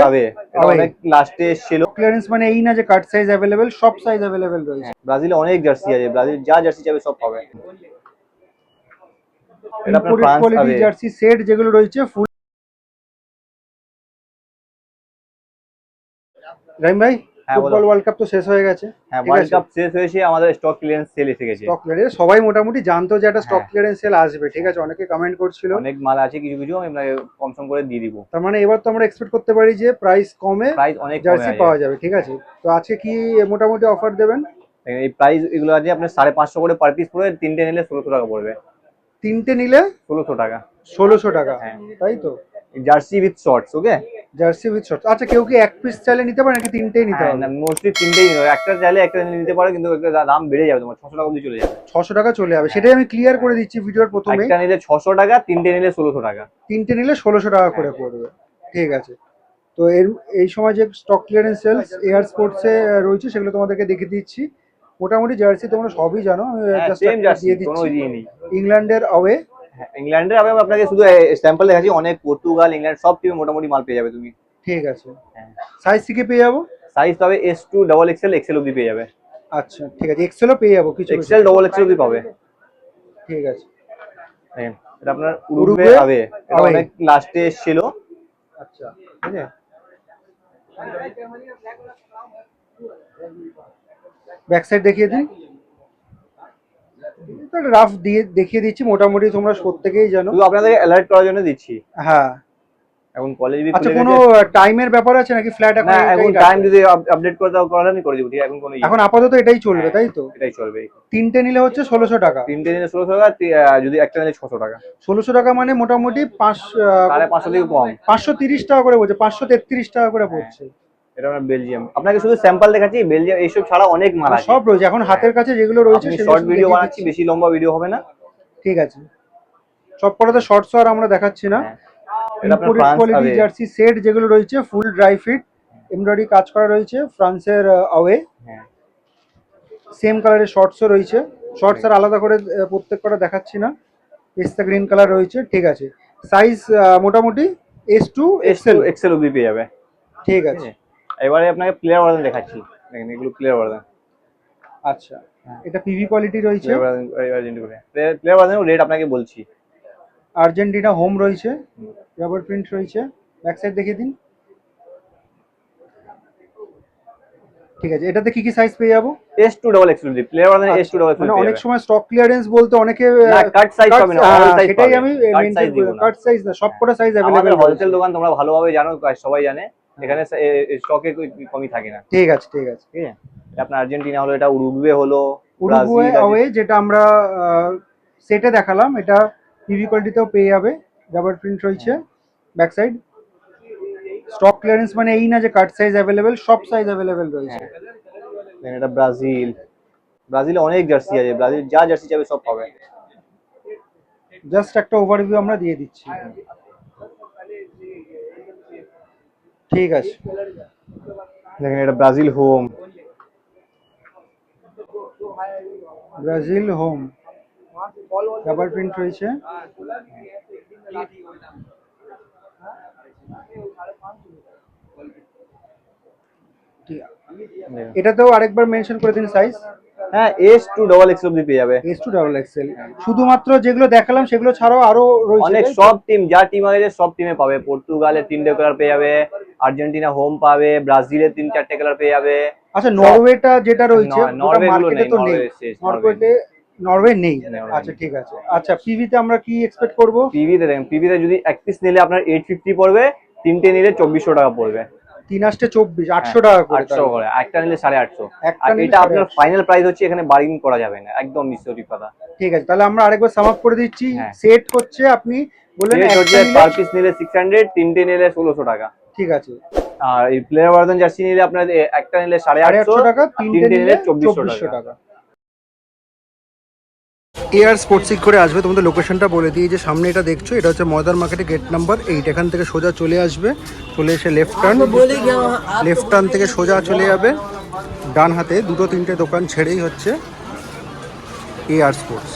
পাবে, এটা অনেক লাস্টে ছিল। ক্লিয়ারেন্স মানে এই না যে কাট সাইজ अवेलेबल, সব সাইজ अवेलेबल রয়েছে। ব্রাজিলে অনেক জার্সি আছে, ব্রাজিল যা জার্সি চাইবে সব পাবে। এটা আপনার ইম্পোর্টেড ফ্রান্স কোয়ালিটি পাবে। জার্সি সেট যেগুলো রয়েছে ফুল। রাইম ভাই, ফুটবল ওয়ার্ল্ড কাপ তো শেষ হয়ে গেছে। হ্যাঁ, ওয়ার্ল্ড কাপ শেষ হয়েছে, আমাদের স্টক ক্লিয়ারেন্স সেল এসে গেছে। স্টক ক্লিয়ারেন্স সবাই মোটামুটি জানতো যে একটা স্টক ক্লিয়ারেন্স সেল আসবে, ঠিক আছে, অনেকে কমেন্ট করছিল। অনেক মাল আছে, কিছু কিছু আমি আপনাকে কম সম করে দিয়ে দিব। তার মানে এবার তো আমরা এক্সপেক্ট করতে পারি যে প্রাইস কমে প্রাইস অনেক জার্সি পাওয়া যাবে, ঠিক আছে। তো আজকে কি মোটামুটি অফার দেবেন? এই প্রাইস এগুলো আছে আপনার 550 করে পার পিস পড়বে, তিনটে নিলে 1600 টাকা পড়বে। তিনটে নিলে 1600 টাকা। 1600 টাকা, তাই তো? Jersey with shorts, okay. Jersey with shorts. আচ্ছা, কেউ কি এক পিস চাইলে নিতে পারে নাকি তিনটেই নিতে হবে? না, মোস্টলি তিনটেই নিতে হবে। একটা চাইলে একটা নিতে পারো, কিন্তু দাম বেড়ে যাবে, তোমার 600 টাকা অবধি চলে যাবে। 600 টাকা চলে যাবে, সেটাই আমি ক্লিয়ার করে দিচ্ছি ভিডিওর প্রথমে। একটা নিলে 600 টাকা, তিনটে নিলে 1600 টাকা। তিনটে নিলে 1600 টাকা করে পড়বে, ঠিক আছে। তো এই সময় যে স্টক ক্লিয়ারেন্স সেলস এয়ার স্পোর্টসে রয়েছে সেগুলো তোমাদেরকে দেখিয়ে দিচ্ছি। মোটামুটি জার্সি তোমরা সবই জানো, আমি জাস্ট দিয়ে দিচ্ছি। ইংল্যান্ডের অ্যাওয়ে, ইংল্যান্ডের আমি আপনাকে শুধু স্যাম্পল দেখাচ্ছি, অনেক পর্তুগাল, ইংল্যান্ড সব টিমে মোটামুটি মাল পেয়ে যাবে তুমি। ঠিক আছে। সাইজ থেকে পেয়ে যাবো? সাইজ পাবে S2 ডাবল এক্সেল, এক্সেল অবধি পেয়ে যাবে। আচ্ছা, ঠিক আছে, এক্সেলও পেয়ে যাবো, কিছু এক্সেল ডাবল এক্সেল অবধি পাবে। ঠিক আছে। এটা আপনার উরুগুয়ে পাবে, এটা অনেক লাস্টে ছিল। আচ্ছা, ঠিক আছে। ব্যাক সাইড দেখিয়ে দিন। রাফ দিয়ে দেখিয়ে দিচ্ছি, মোটামুটি তোমরা প্রত্যেকেই জানো, শুধু আপনাদের অ্যালার্ট করার জন্য দিচ্ছি। হ্যাঁ, এখন কলেজ বি আচ্ছা, কোনো টাইমের ব্যাপার আছে নাকি ফ্ল্যাট? এখন টাইম যদি আপডেট করে দাও করে আমি করে দিব, ঠিক আছে। এখন আপাতত এটাই চলবে, তাই তো? এটাই চলবে। তিনটে নিলে হচ্ছে 1600 টাকা, তিনটে নিলে 1600 টাকা, যদি একটা নিলে 600 টাকা। 1600 টাকা মানে মোটামুটি 550 থেকে কম, 530 টাকা করে পড়ছে, 533 টাকা করে পড়ছে। এটা আমরা বেলজিয়াম, আপনাকে শুধু স্যাম্পল দেখাচ্ছি। বেলজিয়াম এইসব ছাড়া অনেক মাল আছে, সব রয়েছে এখন হাতের কাছে যেগুলো রয়েছে। শর্ট ভিডিও বানাচ্ছি, বেশি লম্বা ভিডিও হবে না, ঠিক আছে। সব কটাতে শর্টস আর আমরা দেখাচ্ছি না। ইম্পোর্টেড কোয়ালিটি জার্সি সেট যেগুলো রয়েছে ফুল ড্রাই ফিট, এমব্রয়ডারি কাজ করা রয়েছে, ফ্রান্সের অ্যাওয়ে। সেম কালারের শর্টসও রয়েছে। শর্টস আর আলাদা করে প্রত্যেক কটা দেখাচ্ছি না। পেস্তা গ্রিন কালার রয়েছে, ঠিক আছে। সাইজ মোটামুটি S2 এক্সেল অবধি পেয়ে যাবে, ঠিক আছে। এবারে আপনাকে প্লেয়ার ভার্সন দেখাচ্ছি, দেখেন এগুলো প্লেয়ার ভার্সন। আচ্ছা, এটা পিভি কোয়ালিটি রয়েছে। প্লেয়ার ভার্সন রেট আপনাকে বলছি। আর্জেন্টিনা হোম রয়েছে, রাবার প্রিন্ট রয়েছে। ব্যাক সাইড দেখিয়ে দিন। ঠিক আছে, এটাতে কি কি সাইজ পেয়ে যাবো? S2 ডাবল এক্সেল অবধি player version, S2 double XL. মানে অনেক সময় স্টক ক্লিয়ারেন্স বলতে অনেকে কাট সাইজ পাবে না, সেটাই আমি মেনটেন করি। কাট সাইজ না, সবকটা সাইজ अवेलेबल। আমাদের হোলসেল দোকান তোমরা ভালোভাবে জানো, সবাই জানে, এখানে স্টকে কমই থাকে না। ঠিক আছে, ঠিক আছে, ঠিক আছে। আপনার আর্জেন্টিনা হলো, এটা উরুগুয়ে হলো, উরুগুয়ে অ্যাওয়ে যেটা আমরা সেটে দেখালাম, এটা পিভি কোয়ালিটিতেও পেয়ে যাবে। রাবার প্রিন্ট রয়েছে। ব্যাক সাইড স্টক ক্লিয়ারেন্স মানে এই না যে কাট সাইজ अवेलेबल, সব সাইজ अवेलेबल রয়েছে। এটা ব্রাজিল, ব্রাজিলে অনেক জার্সি আছে, ব্রাজিল যা জার্সি চাইবে সব পাবে। জাস্ট একটা ওভারভিউ আমরা দিয়ে দিচ্ছি, ঠিক আছে। দেখেন এটা Brazil home, Brazil home rubber print রয়েছে। এটাতেও আরেকবার মেনশন করে দিন সাইজ। হ্যাঁ, S2 ডাবল এক্সেল অবধি পেয়ে যাবে। S2 double XL. শুধুমাত্র যেগুলো দেখালাম সেগুলো ছাড়াও আরো রয়েছে অনেক, সব টিম যা টিম আছে সব টিমে পাবে। পর্তুগালের 3টে কালার পেয়ে যাবে, আর্জেন্টিনা হোম পাবে, ব্রাজিলের 3-4টে কালার পেয়ে যাবে। আচ্ছা, নরওয়েটা যেটা রয়েছে নরওয়ে মার্কেটে তো নেই, নরওয়ে নেই। আচ্ছা, ঠিক আছে। আচ্ছা, পিভিতে আমরা কি এক্সপেক্ট করব? পিভিতে দেখেন, পিভিতে যদি এক পিস নিলে আপনার 850 পড়বে, তিনটে নিলে 2400 টাকা পড়বে। 3 8 24, 800 টাকা করে। 800 করে, একটা নিলে 850। আর এটা আপনার ফাইনাল প্রাইস হচ্ছে, এখানে বার্গেনিং করা যাবে না, একদম নিশ্চিত কথা। ঠিক আছে, তাহলে আমরা আরেকবার সাম আপ করে দিচ্ছি। সেট হচ্ছে আপনি বললেন একটা পার পিস নিলে 600, তিনটে নিলে 1600 টাকা। ঠিক আছে। আর এই প্লেয়ার ভার্সন জার্সি নিলে আপনার একটা নিলে 850 টাকা, তিনটে নিলে 2400 টাকা। এয়ার স্পোর্টসিক করে আসবে, তোমাদের লোকেশনটা বলে দিই। যে সামনে এটা দেখছো, এটা হচ্ছে ময়দান মার্কেটে গেট নাম্বার 8। এখান থেকে সোজা চলে আসবে, চলে এসে লেফট টার্ন থেকে সোজা চলে যাবে। ডান হাতে 2-3টে দোকান ছেড়েই হচ্ছে এয়ার স্পোর্টস।